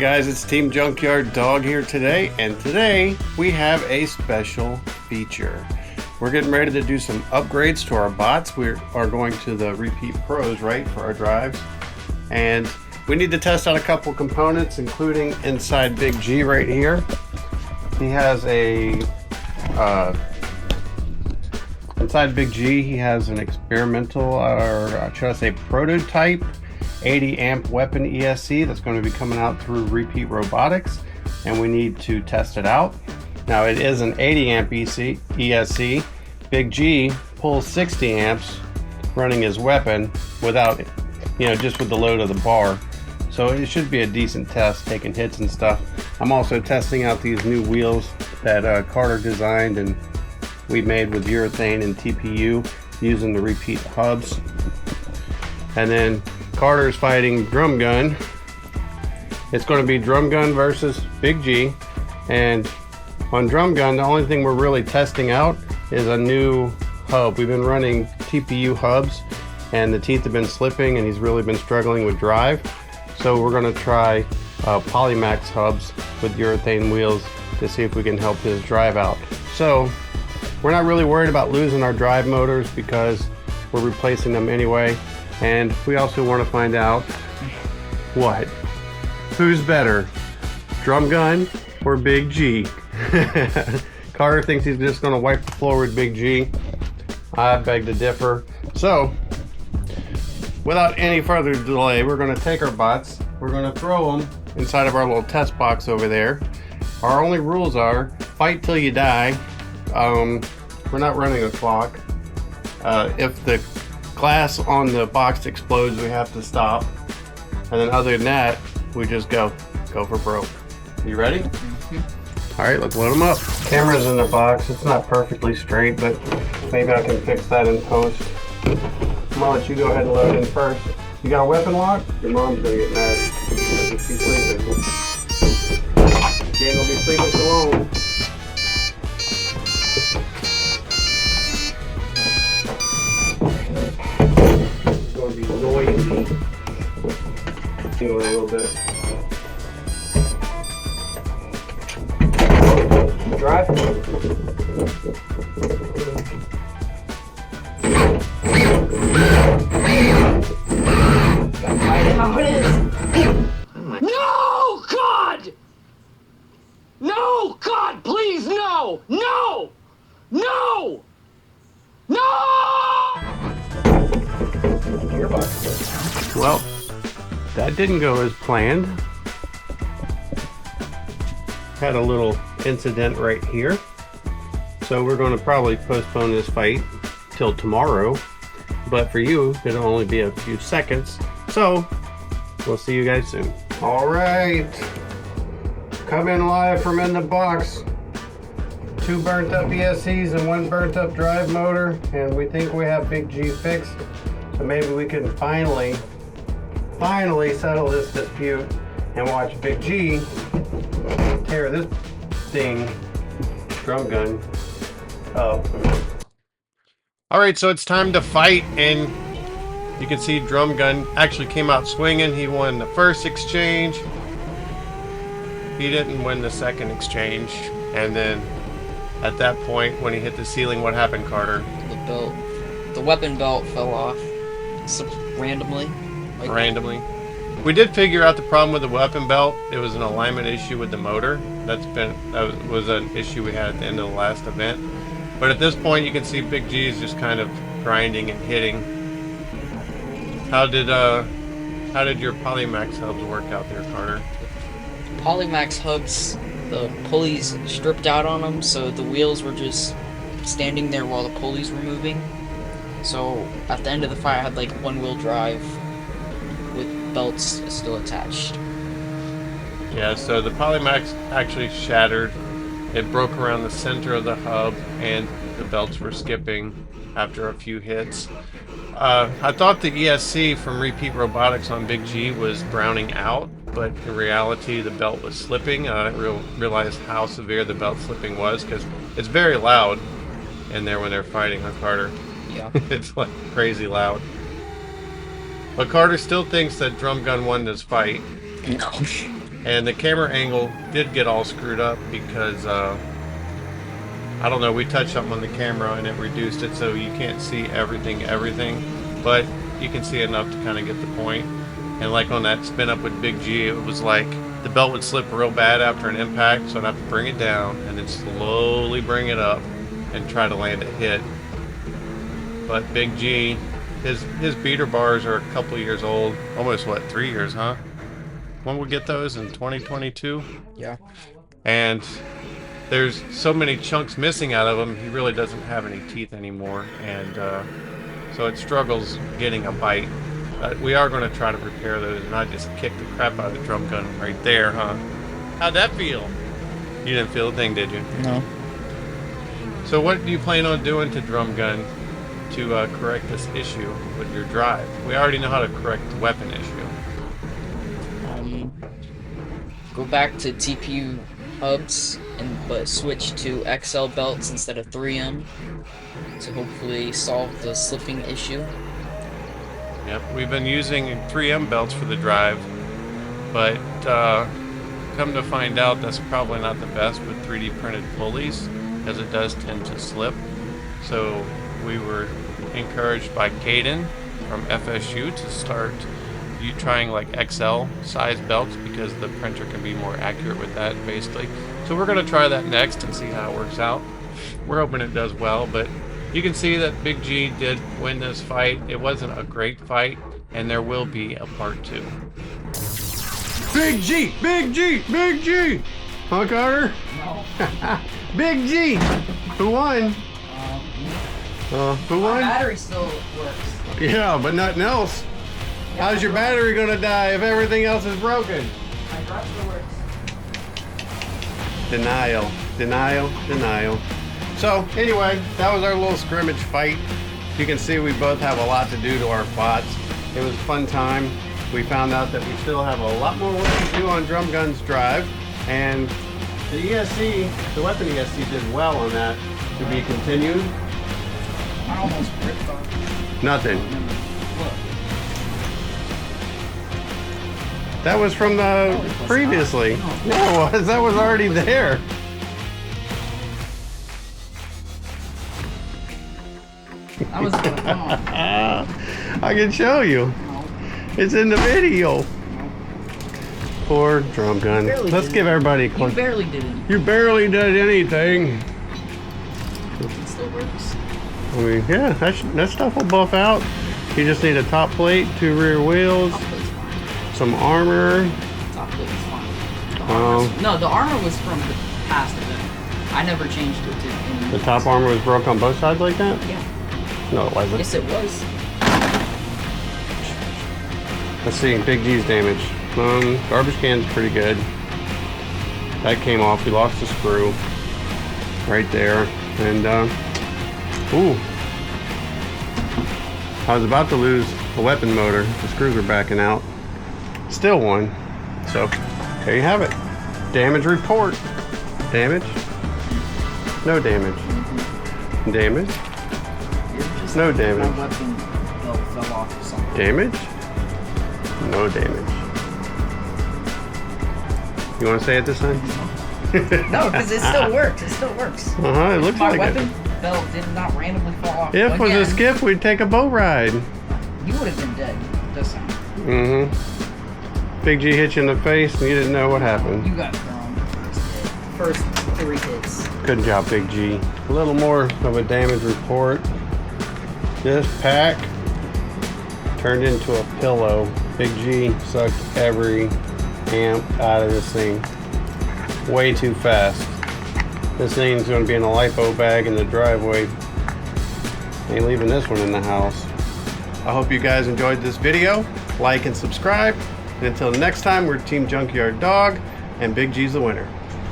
guys, it's Team Junkyard Dog here today, and today we have a special feature. We're getting ready to do some upgrades to our bots. We are going to the Repeat Pros, right, for our drives, and we need to test out a couple components, including inside Big G right here. He has a inside Big G, he has an experimental, or should I say prototype, 80 amp weapon ESC that's going to be coming out through Repeat Robotics, and we need to test it out. Now it is an 80 amp ESC. Big G pulls 60 amps running his weapon without, just with the load of the bar. So it should be a decent test, taking hits and stuff. I'm also testing out these new wheels that Carter designed and we made with urethane and TPU using the Repeat hubs. And then Carter's fighting Drum Gun. It's going to be Drum Gun versus Big G. And on Drum Gun, the only thing we're really testing out is a new hub. We've been running TPU hubs and the teeth have been slipping and he's really been struggling with drive. So we're going to try Polymax hubs with urethane wheels to see if we can help his drive out. So we're not really worried about losing our drive motors because we're replacing them anyway. And we also want to find out what? Who's better? Drum Gun or Big G? Carter thinks he's just going to wipe the floor with Big G. I beg to differ. So, without any further delay, we're going to take our bots. We're going to throw them inside of our little test box over there. Our only rules are fight till you die. We're not running a clock. If the glass on the box explodes, we have to stop. And then other than that, we just go for broke. You ready? Mm-hmm. All right, let's load them up. Camera's in the box. It's not perfectly straight, but maybe I can fix that in post. I'm gonna let you go ahead and load in first. You got a weapon lock? Your mom's gonna get mad because she's sleeping. She ain't gonna be sleeping so long. It's gonna be noisy. Tingle a little bit. Drive. How it is. No, God! No, God, please, no! No! No! No! Well, that didn't go as planned. Had a little incident right here. So we're going to probably postpone this fight till tomorrow. But for you, it'll only be a few seconds. So, we'll see you guys soon. All right. Coming live from in the box. 2 burnt up ESCs and 1 burnt up drive motor. And we think we have Big G fixed. So maybe we can finally settle this dispute and watch Big G tear this thing, Drum Gun, up. All right, so it's time to fight, and you can see Drum Gun actually came out swinging. He won the first exchange. He didn't win the second exchange. And then at that point, when he hit the ceiling, what happened, Carter? The weapon belt fell off randomly. Randomly. We did figure out the problem with the weapon belt. It was an alignment issue with the motor. That was an issue we had at the end of the last event. But at this point, you can see Big G is just kind of grinding and hitting. How did your Polymax hubs work out there, Carter? Polymax hubs, the pulleys stripped out on them, so the wheels were just standing there while the pulleys were moving. So at the end of the fight, I had like 1-wheel drive with belts still attached. Yeah, so the Polymax actually shattered. It broke around the center of the hub and the belts were skipping after a few hits. I thought the ESC from Repeat Robotics on Big G was browning out, but in reality the belt was slipping. I didn't realize how severe the belt slipping was because it's very loud in there when they're fighting, huh, Carter? Yeah. It's like crazy loud. But Carter still thinks that Drum Gun won this fight. No. And the camera angle did get all screwed up because I don't know, we touched something on the camera and it reduced it so you can't see everything, but you can see enough to kind of get the point. And like on that spin up with Big G, it was like the belt would slip real bad after an impact, so I'd have to bring it down and then slowly bring it up and try to land a hit. But Big G, his beater bars are a couple years old, almost what, 3 years, huh? When we get those in 2022? Yeah. And there's so many chunks missing out of them, he really doesn't have any teeth anymore, and so it struggles getting a bite. We are going to try to repair those, and I just kicked the crap out of the drum gun right there, huh? How'd that feel? You didn't feel a thing, did you? No. So what do you plan on doing to drum gun to correct this issue with your drive? We already know how to correct the weapon issue. Go back to TPU hubs but switch to XL belts instead of 3M to hopefully solve the slipping issue. Yep, we've been using 3M belts for the drive, but come to find out that's probably not the best with 3D printed pulleys, as it does tend to slip. So we were encouraged by Canon from FSU to start trying like XL size belts because the printer can be more accurate with that, basically. So we're going to try that next and see how it works out. We're hoping it does well, but you can see that Big G did win this fight. It wasn't a great fight, and there will be a part 2. Big G! Big G! Big G! Huh, Carter? No. Big G! Who won? Who won? My battery still works. Yeah, but nothing else. Yeah, How's your battery gonna die if everything else is broken? My drive still works. Denial, denial, denial. So anyway, that was our little scrimmage fight. You can see we both have a lot to do to our bots. It was a fun time. We found out that we still have a lot more work to do on Drum Gun's drive, and the ESC, the weapon ESC did well on that. To be continued. I almost ripped off. Nothing. Look. That was from the previously. No, it was. That was already there. That was good. Come on. I can show you. No. It's in the video. No. Poor Drum Gun. Let's give everybody a You quick. barely did it. You barely did anything. It still works. I mean, yeah, that stuff will buff out. You just need a top plate, 2 rear wheels, Top plate's fine. some armor. Top plate's fine. No, the armor was from the past event. I never changed it to any. The top armor was broke on both sides like that? Yeah. No, it wasn't. Yes, it was. Let's see, Big G's damage. Garbage can's pretty good. That came off. We lost the screw right there. And, ooh. I was about to lose a weapon motor. The screws were backing out. Still won. So, there you have it. Damage report. Damage. No damage. Damage. No damage. My weapon belt fell off or something. Damage? No damage. You want to say it this time? No, because it still works. It still works. It looks My like weapon it. belt did not randomly fall off. If it was a again. skiff, we'd take a boat ride. You would have been dead this time. Big G hit you in the face and you didn't know what happened. You got thrown. First 3 hits. Good job, Big G. A little more of a damage report. This pack turned into a pillow. Big G sucked every amp out of this thing way too fast. This thing's going to be in a LiPo bag in the driveway. Ain't leaving this one in the house. I hope you guys enjoyed this video. Like and subscribe. And until next time, we're Team Junkyard Dog, and Big G's the winner.